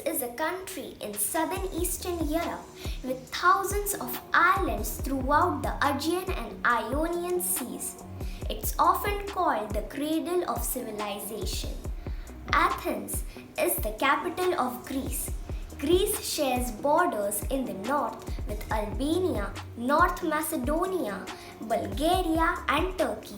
is a country in southern Eastern Europe with thousands of islands throughout the Aegean and Ionian seas. It's often called the cradle of civilization. Athens is the capital of Greece. Greece shares borders in the north with Albania, North Macedonia, Bulgaria, and Turkey.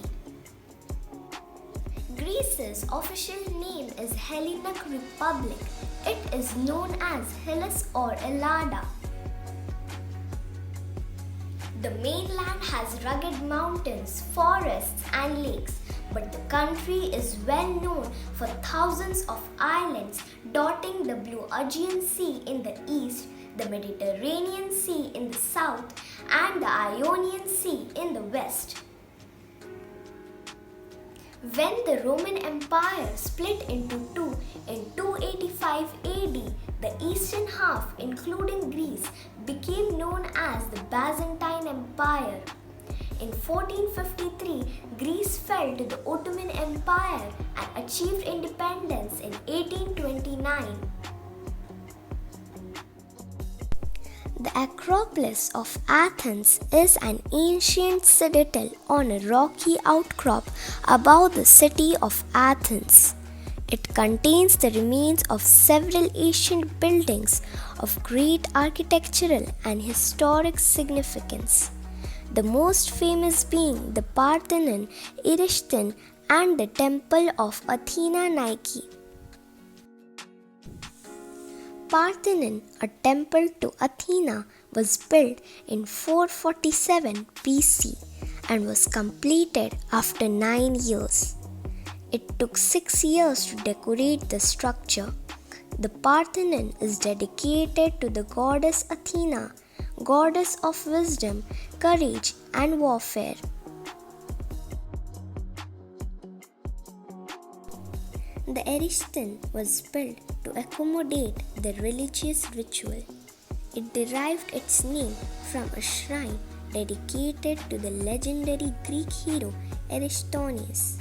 Greece's official name is Hellenic Republic. It is known as Hellas or Ellada. The mainland has rugged mountains, forests, and lakes, but the country is well known for thousands of islands dotting the blue Aegean Sea in the east, the Mediterranean Sea in the south, and the Ionian Sea in the west. When the Roman Empire split into two in 285 AD, the eastern half, including Greece, became known as the Byzantine Empire. In 1453, Greece fell to the Ottoman Empire and achieved independence in 1829. The Acropolis of Athens is an ancient citadel on a rocky outcrop above the city of Athens. It contains the remains of several ancient buildings of great architectural and historic significance, the most famous being the Parthenon, Erechthon, and the Temple of Athena Nike. Parthenon, a temple to Athena, was built in 447 BC and was completed after 9 years. It took 6 years to decorate the structure. The Parthenon is dedicated to the goddess Athena, goddess of wisdom, courage, and warfare. The Erechthon was built to accommodate the religious ritual. It derived its name from a shrine dedicated to the legendary Greek hero Eratosthenes.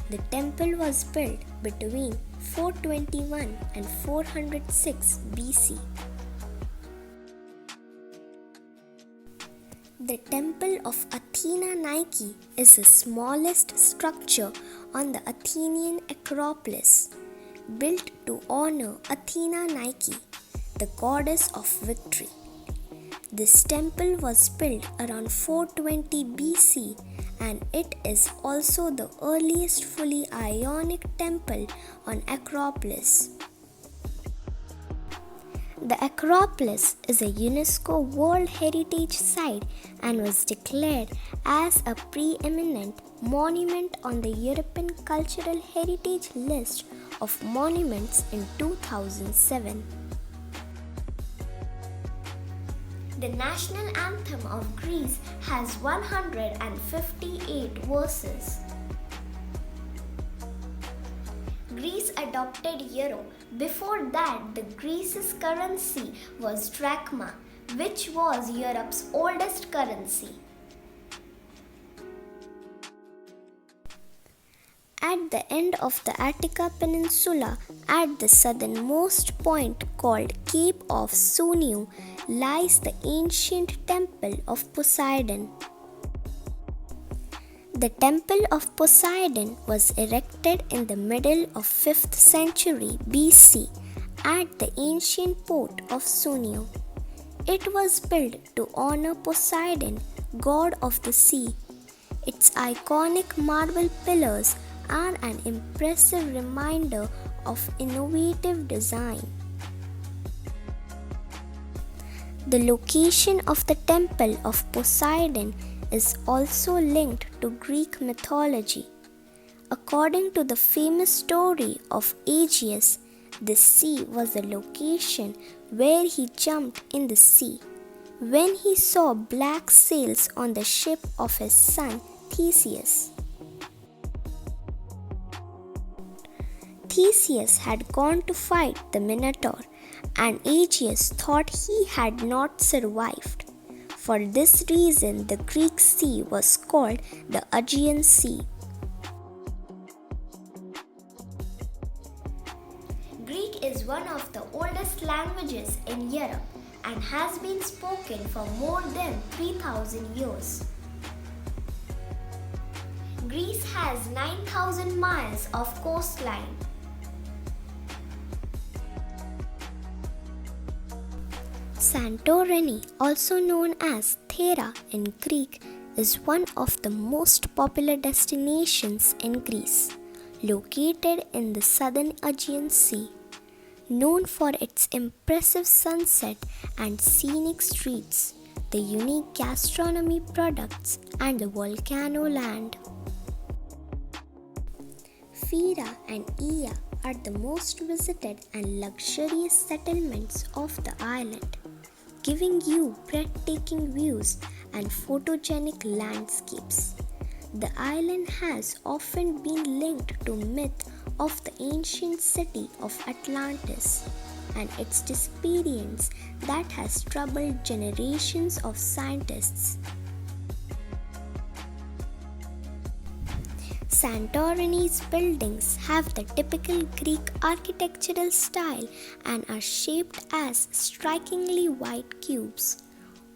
The temple was built between 421 and 406 BC. The Temple of Athena Nike is the smallest structure on the Athenian Acropolis, built to honor Athena Nike, the goddess of victory. This temple was built around 420 BC and it is also the earliest fully Ionic temple on Acropolis. The Acropolis is a UNESCO World Heritage Site and was declared as a preeminent monument on the European Cultural Heritage List of Monuments in 2007. The national anthem of Greece has 158 verses. Greece adopted euro. Before that, the Greece's currency was drachma, which was Europe's oldest currency. At the end of the Attica Peninsula, at the southernmost point called Cape of Suniu, lies the ancient temple of Poseidon. The Temple of Poseidon was erected in the middle of 5th century BC at the ancient port of Suniu. It was built to honor Poseidon, god of the sea. Its iconic marble pillars are an impressive reminder of innovative design. The location of the Temple of Poseidon is also linked to Greek mythology. According to the famous story of Aegeus, the sea was the location where he jumped in the sea when he saw black sails on the ship of his son Theseus. Theseus had gone to fight the Minotaur, and Aegeus thought he had not survived. For this reason, the Greek sea was called the Aegean Sea. Greek is one of the oldest oldest languages in Europe and has been spoken for more than 3000 years. Greece has 9,000 miles of coastline. Santorini, also known as Thera in Greek, is one of the most popular destinations in Greece, located in the southern Aegean Sea. Known for its impressive sunset and scenic streets, the unique gastronomy products, and the volcano land. Fira and Ia are the most visited and luxurious settlements of the island, giving you breathtaking views and photogenic landscapes. The island has often been linked to myth of the ancient city of Atlantis and its disappearance that has troubled generations of scientists. Santorini's buildings have the typical Greek architectural style and are shaped as strikingly white cubes.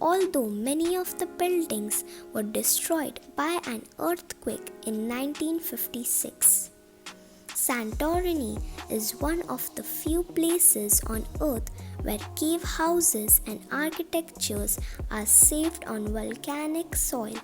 Although many of the buildings were destroyed by an earthquake in 1956. Santorini is one of the few places on earth where cave houses and architectures are saved on volcanic soil.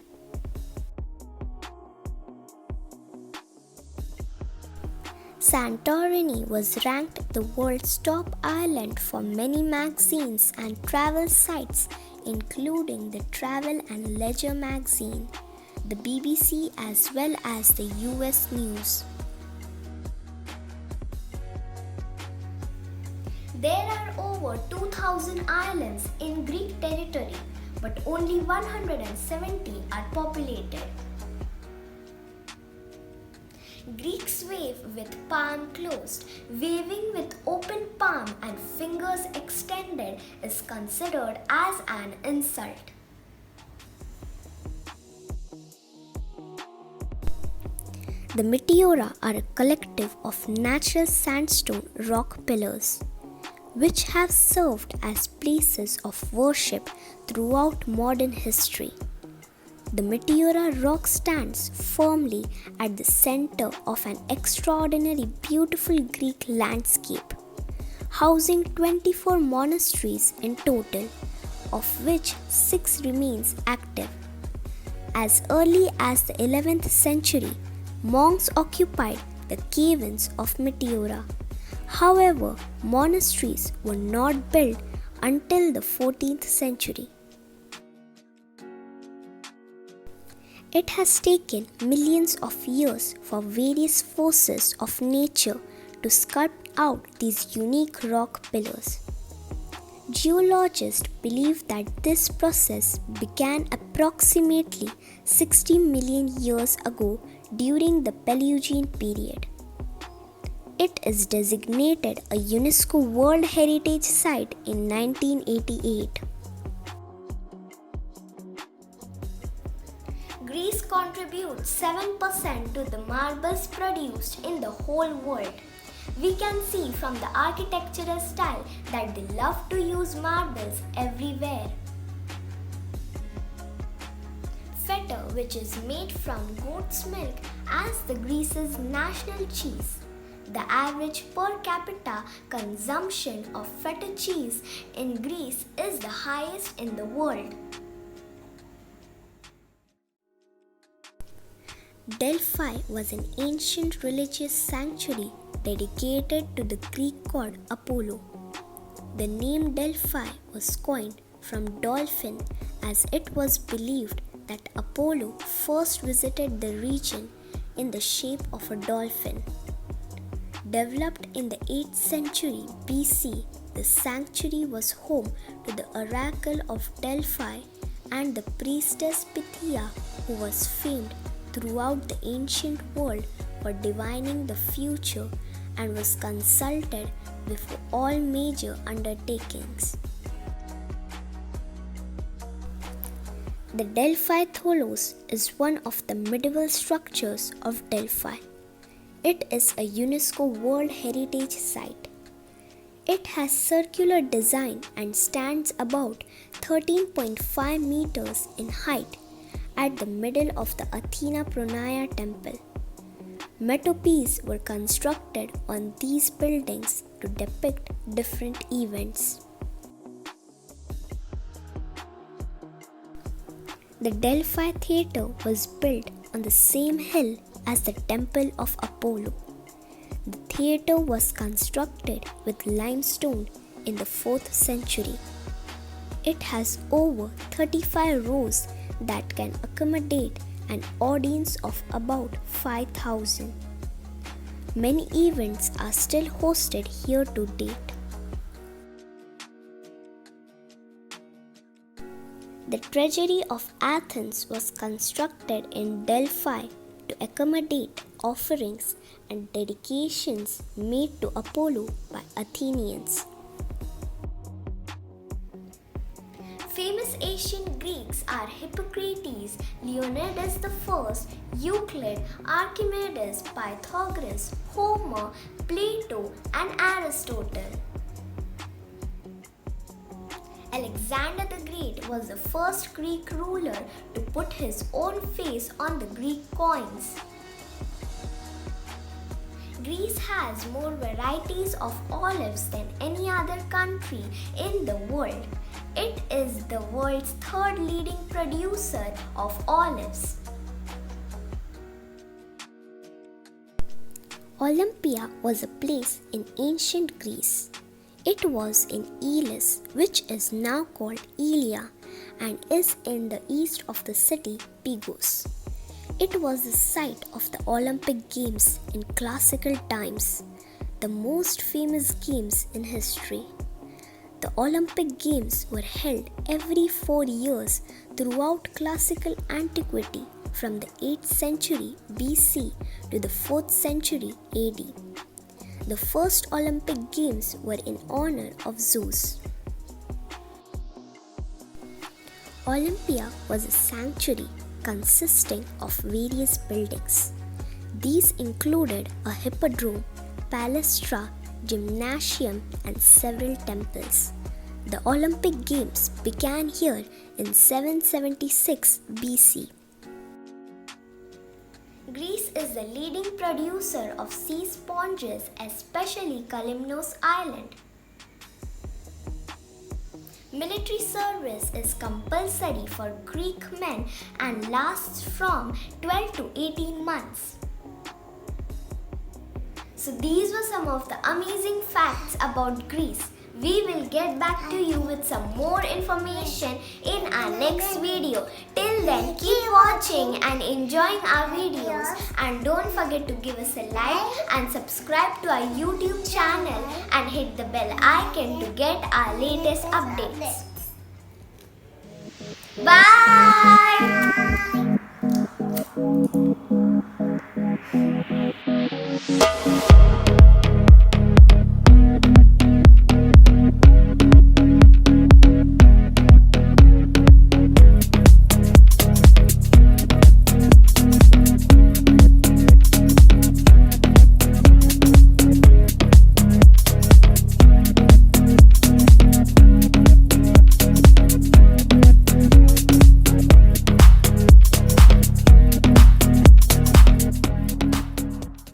Santorini was ranked the world's top island for many magazines and travel sites, including the Travel and Leisure magazine, the BBC, as well as the US News. There are over 2,000 islands in Greek territory, but only 170 are populated. Greeks wave with palm closed. Waving with open palm and fingers extended is considered as an insult. The Meteora are a collective of natural sandstone rock pillars, which have served as places of worship throughout modern history. The Meteora rock stands firmly at the center of an extraordinary beautiful Greek landscape, housing 24 monasteries in total, of which 6 remains active. As early as the 11th century, monks occupied the caverns of Meteora. However, monasteries were not built until the 14th century. It has taken millions of years for various forces of nature to sculpt out these unique rock pillars. Geologists believe that this process began approximately 60 million years ago during the Paleogene period. It is designated a UNESCO World Heritage Site in 1988. Greece contributes 7% to the marbles produced in the whole world. We can see from the architectural style that they love to use marbles everywhere. Feta, which is made from goat's milk, as the Greece's national cheese. The average per capita consumption of feta cheese in Greece is the highest in the world. Delphi was an ancient religious sanctuary dedicated to the Greek god Apollo. The name Delphi was coined from dolphin, as it was believed that Apollo first visited the region in the shape of a dolphin. Developed in the 8th century BC, the sanctuary was home to the oracle of Delphi and the priestess Pythia, who was famed throughout the ancient world for divining the future and was consulted before all major undertakings. The Delphi Tholos is one of the medieval structures of Delphi. It is a UNESCO World Heritage Site. It has circular design and stands about 13.5 meters in height at the middle of the Athena Pronaya temple. Metopes were constructed on these buildings to depict different events. The Delphi theatre was built on the same hill as the Temple of Apollo. The theatre was constructed with limestone in the 4th century. It has over 35 rows that can accommodate an audience of about 5,000. Many events are still hosted here to date. The Treasury of Athens was constructed in Delphi to accommodate offerings and dedications made to Apollo by Athenians. Famous ancient Greeks are Hippocrates, Leonidas I, Euclid, Archimedes, Pythagoras, Homer, Plato, and Aristotle. Alexander the Great was the first Greek ruler to put his own face on the Greek coins. Greece has more varieties of olives than any other country in the world. It is the world's third leading producer of olives. Olympia was a place in ancient Greece. It was in Elis, which is now called Elia, and is in the east of the city Pygos. It was the site of the Olympic Games in classical times, the most famous games in history. The Olympic Games were held every 4 years throughout classical antiquity from the 8th century BC to the 4th century AD. The first Olympic Games were in honor of Zeus. Olympia was a sanctuary consisting of various buildings. These included a hippodrome, palestra, gymnasium, and several temples. The Olympic Games began here in 776 BC. Greece is the leading producer of sea sponges, especially Kalymnos Island. Military service is compulsory for Greek men and lasts from 12 to 18 months. So these were some of the amazing facts about Greece. We will get back to you with some more information in our next video. Till then, keep watching and enjoying our videos, and don't forget to give us a like and subscribe to our YouTube channel and hit the bell icon to get our latest updates. Bye!